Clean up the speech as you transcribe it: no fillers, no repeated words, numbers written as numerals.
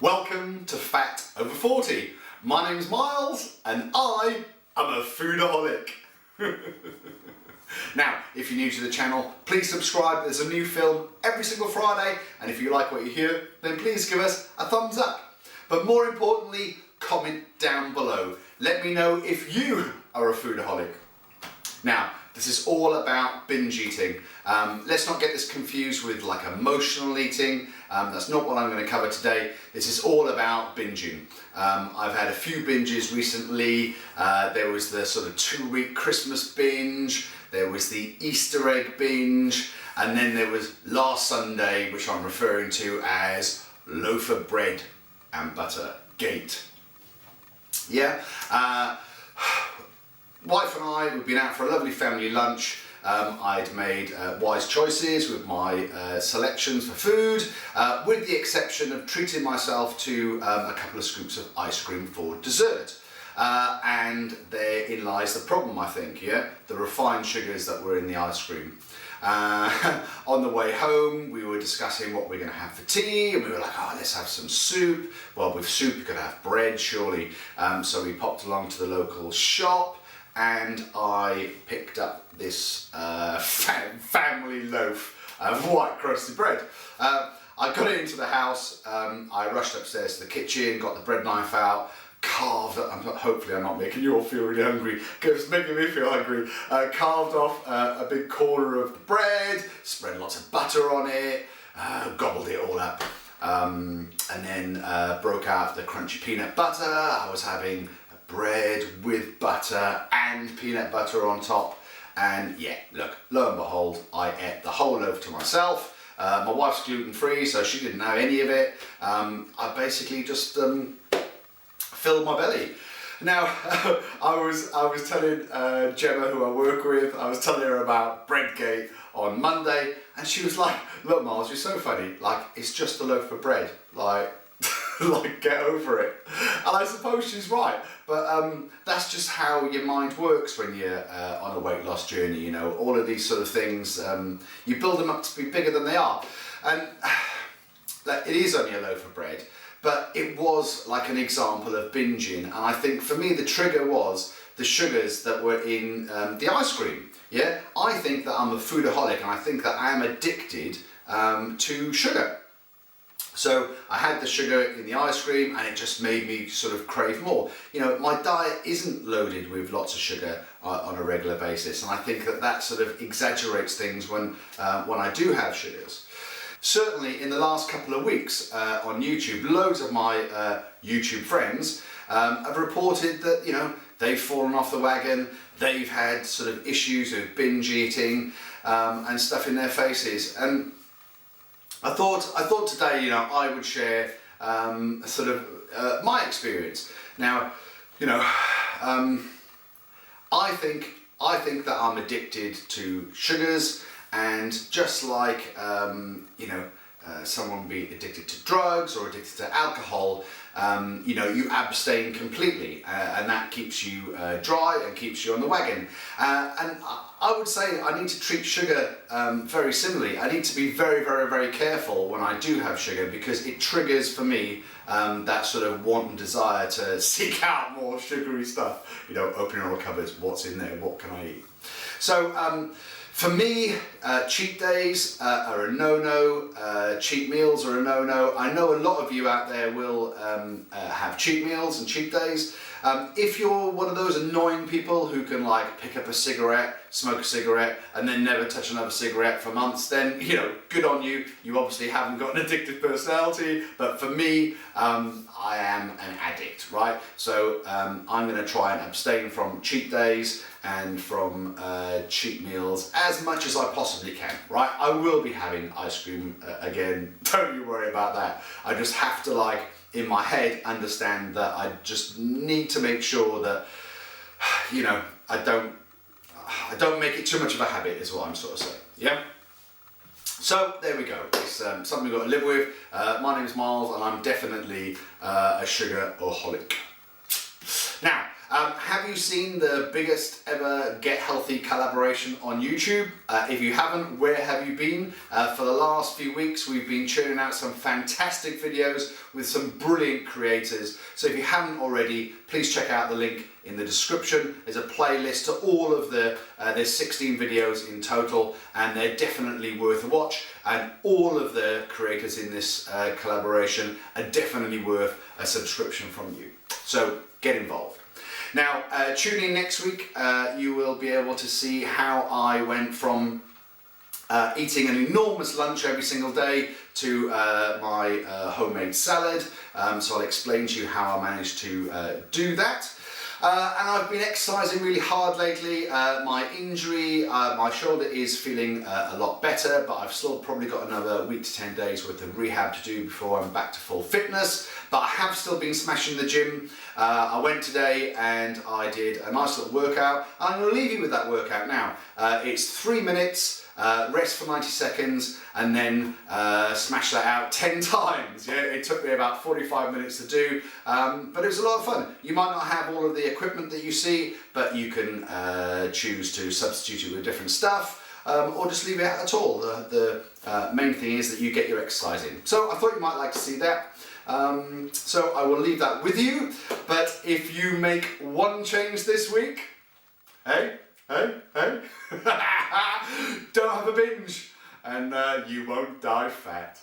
Welcome to Fat Over 40. My name's Miles and I am a foodaholic. Now, if you're new to the channel, please subscribe. There's a new film every single Friday, and if you like what you hear, then please give us a thumbs up. But more importantly, comment down below. Let me know if you are a foodaholic. Now, this is all about binge eating. Let's not get this confused with like emotional eating. That's not what I'm going to cover today. This is all about binging. I've had a few binges recently. There was the sort of 2-week Christmas binge. There was the Easter egg binge. And then there was last Sunday, which I'm referring to as loaf of bread and butter gate. Yeah. Wife and I, we've been out for a lovely family lunch. I'd made wise choices with my selections for food, with the exception of treating myself to a couple of scoops of ice cream for dessert. And therein lies the problem, I think, yeah? The refined sugars that were in the ice cream. On the way home, we were discussing what we're going to have for tea, and we were like, oh, let's have some soup. Well, with soup, you could have bread, surely. So we popped along to the local shop, and I picked up this family loaf of white crusty bread. I got it into the house, I rushed upstairs to the kitchen, got the bread knife out, carved, hopefully I'm not making you all feel really hungry, because it's making me feel hungry, carved off a big corner of the bread, spread lots of butter on it, gobbled it all up, and then broke out the crunchy peanut butter. I was having bread with butter and peanut butter on top, and yeah, look, lo and behold, I ate the whole loaf to myself. My wife's gluten-free, so she didn't have any of it. I basically just filled my belly. Now, I was telling Gemma, who I work with, I was telling her about Breadgate on Monday, and she was like, look Miles, you're so funny, like, it's just a loaf of bread, like, like, get over it. And I suppose she's right, but that's just how your mind works when you're on a weight loss journey, you know, all of these sort of things, you build them up to be bigger than they are. And like, it is only a loaf of bread, but it was like an example of binging, and I think for me the trigger was the sugars that were in the ice cream. Yeah, I think that I'm a foodaholic, and I think that I am addicted to sugar. So I had the sugar in the ice cream, and it just made me sort of crave more. You know, my diet isn't loaded with lots of sugar on a regular basis, and I think that that sort of exaggerates things when I do have sugars. Certainly in the last couple of weeks on YouTube, loads of my YouTube friends have reported that, you know, they've fallen off the wagon, they've had sort of issues with binge eating and stuff in their faces. And I thought today, you know, I would share sort of my experience. Now, you know, I think that I'm addicted to sugars, and just like you know, someone be addicted to drugs or addicted to alcohol, you know, you abstain completely, and that keeps you dry and keeps you on the wagon. And I would say I need to treat sugar very similarly. I need to be very, very, very careful when I do have sugar, because it triggers for me that sort of want and desire to seek out more sugary stuff. You know, opening all the cupboards, what's in there, what can I eat? So for me, cheat days are a no-no, cheat meals are a no-no. I know a lot of you out there will have cheat meals and cheat days. If you're one of those annoying people who can like pick up a cigarette, smoke a cigarette, and then never touch another cigarette for months, then, you know, good on you. You obviously haven't got an addictive personality, but for me, I am an addict, right? So I'm going to try and abstain from cheat days and from cheat meals as much as I possibly can, right? I will be having ice cream again, don't you worry about that. I just have to, like, in my head, understand that I just need to make sure that, you know, I don't make it too much of a habit, is what I'm sort of saying, yeah? So there we go, it's something we've got to live with. My name is Miles, and I'm definitely a sugar-aholic. Now, have you seen the biggest ever Get Healthy collaboration on YouTube? If you haven't, where have you been? For the last few weeks, we've been churning out some fantastic videos with some brilliant creators. So if you haven't already, please check out the link in the description. There's a playlist to all of there's 16 videos in total, and they're definitely worth a watch. And all of the creators in this collaboration are definitely worth a subscription from you. So get involved. Now, tune in next week. You will be able to see how I went from eating an enormous lunch every single day to my homemade salad. So I'll explain to you how I managed to do that. And I've been exercising really hard lately. My injury, my shoulder is feeling a lot better, but I've still probably got another week to 10 days worth of rehab to do before I'm back to full fitness. But I have still been smashing the gym. I went today and I did a nice little workout. I'm going to leave you with that workout now. It's 3 minutes. Rest for 90 seconds and then smash that out 10 times. Yeah, it took me about 45 minutes to do, but it was a lot of fun. You might not have all of the equipment that you see, but you can choose to substitute it with different stuff, or just leave it out at all. The main thing is that you get your exercise in. So I thought you might like to see that. So I will leave that with you, but if you make one change this week, hey, don't have a binge, and you won't die fat.